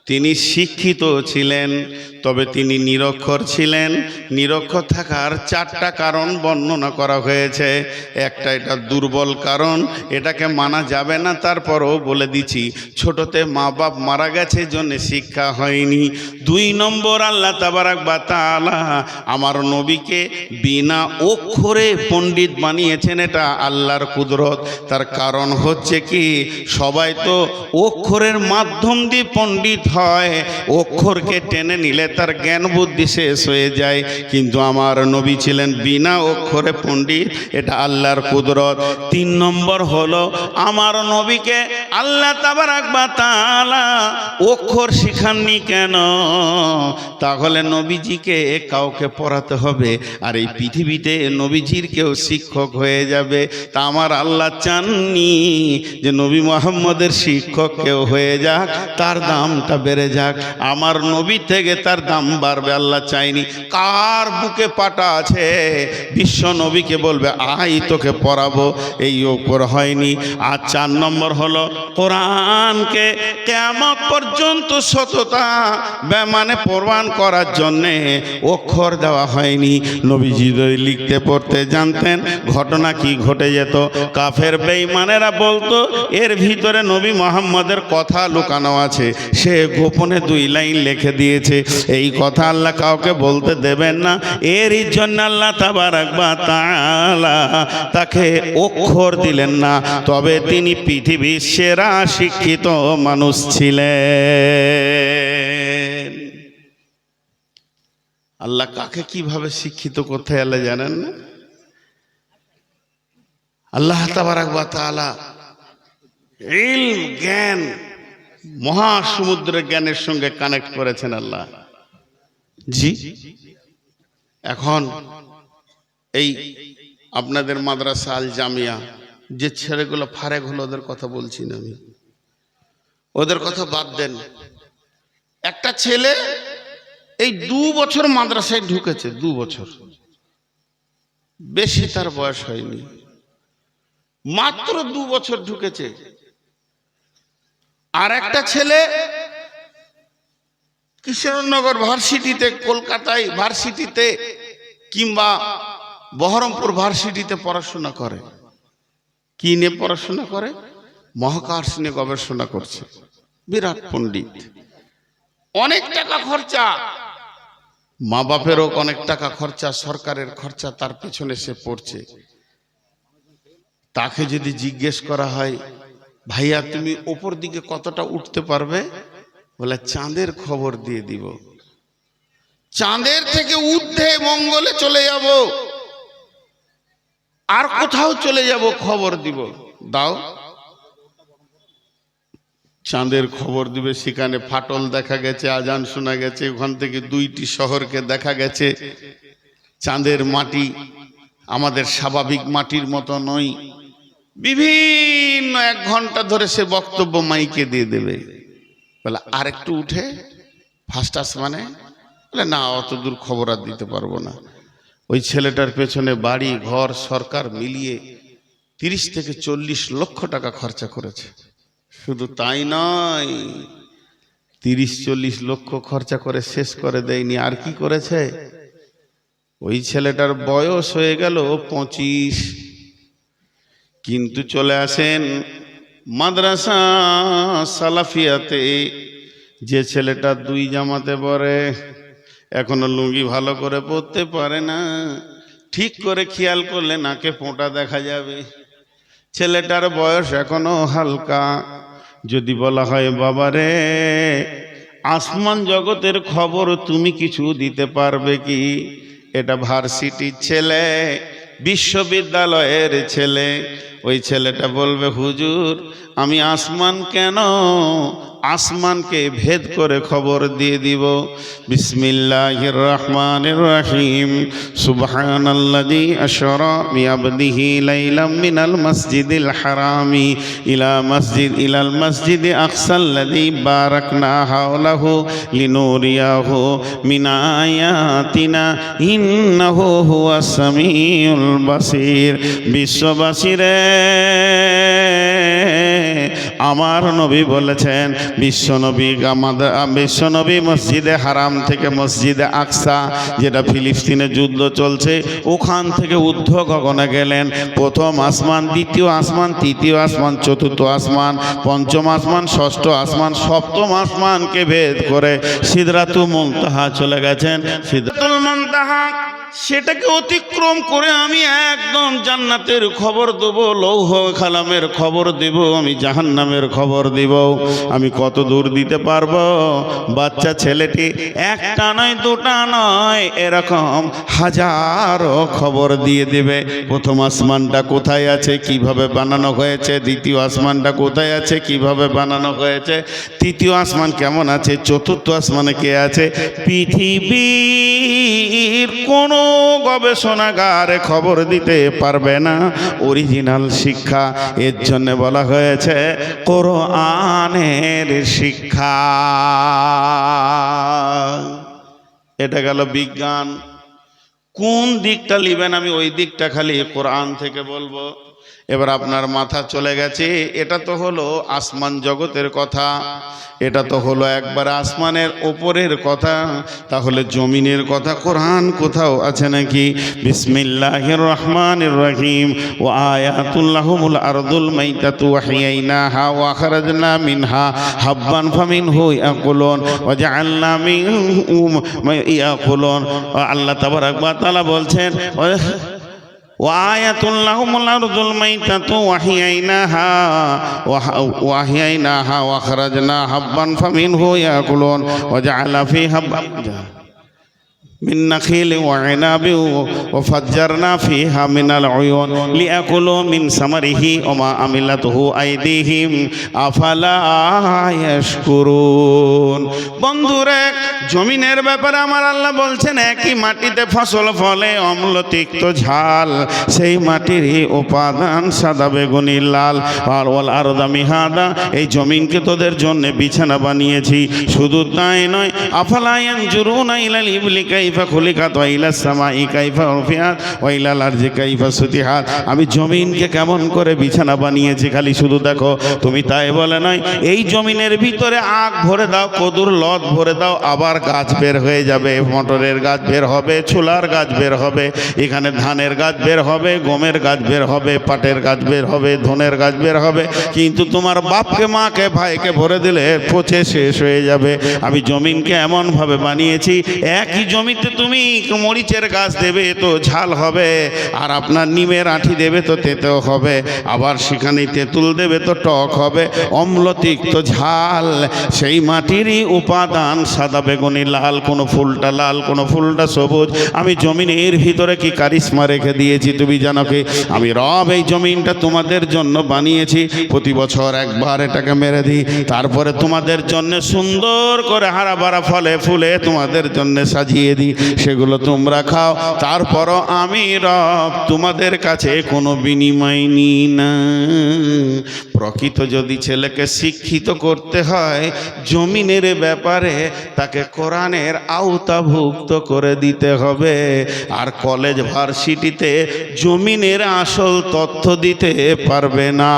তিনি শিক্ষিত ছিলেন, তবে তিনি নিরক্ষর ছিলেন। নিরক্ষর থাকার 4টা কারণ বর্ণনা করা হয়েছে। একটা, এটা দুর্বল কারণ, এটাকে মানা যাবে না। তারপরও বলে দিচ্ছি, ছোটতে মা বাপ মারা গেছে, জন্য শিক্ষা হয়নি। 2 নম্বর, আল্লাহ তাবারাক ওয়া তাআলা আমার নবীকে বিনা অক্ষরে পণ্ডিত বানিয়েছেন, এটা আল্লাহর কুদরত। তার কারণ হচ্ছে কি, সবাই তো অক্ষরের মাধ্যম দিয়ে পণ্ডিত হয়, অক্ষরকে টেনে নিলে তার জ্ঞান বুদ্ধি শেষ হয়ে যায়, কিন্তু আমার নবী ছিলেন বিনা অক্ষরে পণ্ডিত, এটা আল্লাহর কুদরত। 3 নম্বর হলো, আমার নবীকে আল্লাহ তাবারাক ওয়া তাআলা অক্ষর শিখাননি কেন? তাহলে নবীজিকে কাউকে পড়াতে হবে, আর এই পৃথিবীতে নবীজির কেউ শিক্ষক হয়ে যাবে। তা আমার আল্লাহ চাননি যে নবী মুহাম্মদের শিক্ষক কেউ হয়ে যাক, তার দামটা বেড়ে যাক, আমার নবী থেকে তার দাম বাড়বে, আল্লাহ চাইনি। কার বুকে পাটা আছে বিশ্ব নবীকে বলবে আই তোকে পড়াবো, এই উপর হয়নি। আর 4 নম্বর হলো, কোরআনকে কিয়ামত পর্যন্ত সততা মানে প্রমাণ করার জন্যে অক্ষর দেওয়া হয়নি। নবীজি যদি লিখতে পড়তে জানতেন, ঘটনা কি ঘটে যেত? কাফের বেঈমানেরা বলতো এর ভিতরে নবী মুহাম্মদের কথা লুকানো আছে, সে গোপনে 2 লাইন লিখে দিয়েছে। এই কথা আল্লাহ কাউকে বলতে দেবেন না। এরই জন্য আল্লাহ তাবারাক ওয়া তাআলা তাকে অক্ষর দিলেন না, তবে তিনি পৃথিবীর সেরা শিক্ষিত মানুষ ছিলেন। আল্লাহ কাকে কিভাবে শিক্ষিত করতে আল্লাহ জানেন না? আল্লাহ তাবারাক ওয়া তাআলা ইলম, জ্ঞান, মহাসমুদ্রের জ্ঞানের সঙ্গে কানেক্ট করেছেন আল্লাহ। জি, এখন এই আপনাদের মাদ্রাসা আল জামিয়া যে ছেলেগুলো ফারেক হলো, ওদের কথা বলছি না আমি, ওদের কথা বাদ দেন। একটা ছেলে এই 2 বছর মাদ্রাসায় ঢুকেছে, 2 বছর, বেশি তার বয়স হয়নি, মাত্র 2 বছর ঢুকেছে। আর একটা ছেলে কিশোরনগর ভার্সিটিতে, কলকাতায় ভার্সিটিতে কিংবা বহরমপুর ভার্সিটিতে পড়াশোনা করে। কি নিয়ে পড়াশোনা করে? মহাকাশ নিয়ে গবেষণা করছে, বিরাট পণ্ডিত। অনেক টাকা খরচা, মা বাপেরও অনেক টাকা খরচা, সরকারের খরচা, তার পেছনে সে পড়ছে। তাকে যদি জিজ্ঞেস করা হয়, ভাইয়া তুমি ওপর দিকে কতটা উঠতে পারবে? বলে চাঁদের খবর দিয়ে দিব, চাঁদের থেকে ঊর্ধ্বে মঙ্গলে চলে যাব, আর কোথাও চলে যাব, খবর দিব। দাও, চাঁদের খবর দিবে। সেখানে ফাটল দেখা গেছে, আজান শোনা গেছে, ওখান থেকে 2টি শহরকে দেখা গেছে। চাঁদের মাটি আমাদের স্বাভাবিক মাটির মতো নয়। বিভিন্ন 1 ঘন্টা ধরে সে বক্তব্য মাইকে দিয়ে দেবে। বলে আর একটু উঠে ফার্স্ট আসমানে? বলে না, অত দূর খবর আর দিতে পারবো না। ওই ছেলেটার পেছনে বাড়ি ঘর সরকার মিলিয়ে 30 থেকে 40 লক্ষ টাকা খরচা করেছে। শুধু তাই নয়, 30-40 লক্ষ খরচা করে শেষ করে দেয়নি। আর কি করেছে? ওই ছেলেটার বয়স হয়ে গেল 25, কিন্তু চলে আসেন মাদ্রাসা সালাফিয়াতে। যে ছেলেটা 2 জামাতে পড়ে, এখনো লুঙ্গি ভালো করে পরতে পারে না, ঠিক করে খেয়াল করলে নাকে ফোঁটা দেখা যাবে। ছেলেটার বয়স এখনো হালকা। যদি বলা হয় বাবারে আসমান জগতের খবর তুমি কিছু দিতে পারবে কি? এটা ভার্সিটির ছেলে, বিশ্ববিদ্যালয়ের ছেলে। ওই ছেলেটা বলবে হুজুর আমি আসমান কেন, আসমানকে ভেদ করে খবর দিয়ে দিব। বিসমিল্লাহির রহমানির রহিম। সুবহানাল্লাযী আশরা বিআবদিহি লাইলাম মিনাল মাসজিদিল হারামি ইলাল মাসজিদি আকসাল্লাযী বারাকনা হাওলাহু লিনুরিয়াহু মিন আয়াতিনা ইন্নাহু হুয়াস সামিউল বাসীর। বিশ্ববাসীরে আমার নবী বলেছেন, বিশ্বনবী মসজিদে হারাম থেকে মসজিদে আকসা, যেটা ফিলিস্তিনে যুদ্ধ চলছে, ওখান থেকে ঊর্ধ্ব গগনে গেলেন। প্রথম আসমান, দ্বিতীয় আসমান, তৃতীয় আসমান, চতুর্থ আসমান, পঞ্চম আসমান, ষষ্ঠ আসমান, সপ্তম আসমানকে ভেদ করে সিদরাতুল মুনতাহা চলে গেছেন। সিদরাতুল মুনতাহা সেটাকে অতিক্রম করে আমি একদম জান্নাতের খবর দেবো, লৌহ কালামের খবর দেব, আমি জাহান্নামের খবর দেব। আমি কত দূর দিতে পারবো? বাচ্চা ছেলেটি একটা নয়, দুটা নয়, এরকম হাজারো খবর দিয়ে দেবে। প্রথম আসমানটা কোথায় আছে, কিভাবে বানানো হয়েছে, দ্বিতীয় আসমানটা কোথায় আছে, কিভাবে বানানো হয়েছে, তৃতীয় আসমান কেমন আছে, চতুর্থ আসমানে কে আছে। পৃথিবীর কোনো গবেষণাগারে খবর দিতে পারবে না অরিজিনাল শিক্ষা। এর জন্য বলা হয়েছে কোরআনের শিক্ষা। এটা গেল বিজ্ঞান। কোন দিকটা নেবেন, আমি ওই দিকটা খালি কোরআন থেকে বলবো। এবার আপনার মাথা চলে গেছে, এটা তো হলো আসমান জগতের কথা, এটা তো হলো একবার আসমানের ওপরের কথা, তাহলে জমিনের কথা কোরআন কোথাও আছে নাকি? বিসমিল্লাহির রহমানির রহিম। ওয়া আয়াতুল লাহুমুল আরদুল মাইতাতু ওয়া হিয়াইনাহা ওয়া আখরাজনা মিনহা হাব্বান ফামিনহু ইয়াকুলুন ওয়া জাআলনা মিনহু ইয়াকুলুন। আল্লাহ তাবারাক ওয়া তাআলা বলছেন, وآية لهم الأرض الميتة وأحييناها وأخرجنا حبا فمنه يأكلون وجعل فيها من نخيل وعنب وفجرنا فيها من العيون ليأكلوا من ثمره وما عملته أيديهم أفلا يشكرون। বন্ধুরা, জমিনের ব্যাপারে আমার আল্লাহ বলছেন, একই মাটিতে ফসল ফলে, অম্ল, তিক্ত, ঝাল, সেই মাটিরই উপাদান সাদা, বেগুনি, লাল। আর ওয়াল আরদা মিহাদা, এই জমিনকে তোদের জন্য বিছানা বানিয়েছি। শুধু তাই নয়, আফালা ইয়ানজুরুনা ইলাল ইবলি কাইফা খুলিকাত ওয়া ইলাস সামাই কাইফা রুফিআত ওয়া ইলাল আরজি কাইফা সুতিহাত। আমি জমিনকে কেমন করে বিছানা বানিয়েছি খালি শুধু দেখো। তুমি তাই বলে নয়, এই জমিনের ভিতরে আখ ভরে দাও, কদুর লত ভরে দাও, আবার গাছ বের হয়ে যাবে, মটরের গাছ বের হবে, ছোলার গাছ বের হবে, এখানে ধানের গাছ বের হবে, গমের গাছ বের হবে, পাটের গাছ বের হবে, ধনের গাছ বের হবে। কিন্তু তোমার বাপকে, মাকে, ভাইকে ভরে দিলে পচে শেষ হয়ে যাবে। আমি জমিনকে এমনভাবে বানিয়েছি, একই জমিতে তুমি মরিচের গাছ দেবে তো ঝাল হবে, আর আপনার নিমের আঁঠি দেবে তো তেতো হবে, আবার সেখানে তেঁতুল দেবে তো টক হবে, অম্ল, তিক্ত, ঝাল। সেই মাটিরই উপাদান সাদা, বেগুনি, লাল, কোনো ফুলটা লাল, কোনো ফুলটা সবুজ। আমি জমিনের ভিতরে কি কারিশমা রেখে দিয়েছি তুমি জানো কি? আমি রব এই জমিনটা তোমাদের জন্য বানিয়েছি। প্রতি বছর একবার এটাকে মেরে দিই, তারপরে তোমাদের জন্য সুন্দর করে হারা ভরা ফলে ফুলে তোমাদের জন্য সাজিয়ে দিই, সেগুলো তোমরা খাও। তারপরও আমি রব তোমাদের কাছে কোনো বিনিময় নিই না। প্রকৃত যদি ছেলেকে শিক্ষিত করতে হয় জমিনের ব্যাপারে, তাকে কোরআনের আওতাভুক্ত করে দিতে হবে। আর কলেজ ভার্সিটিতে জমিনের আসল তথ্য দিতে পারবে না।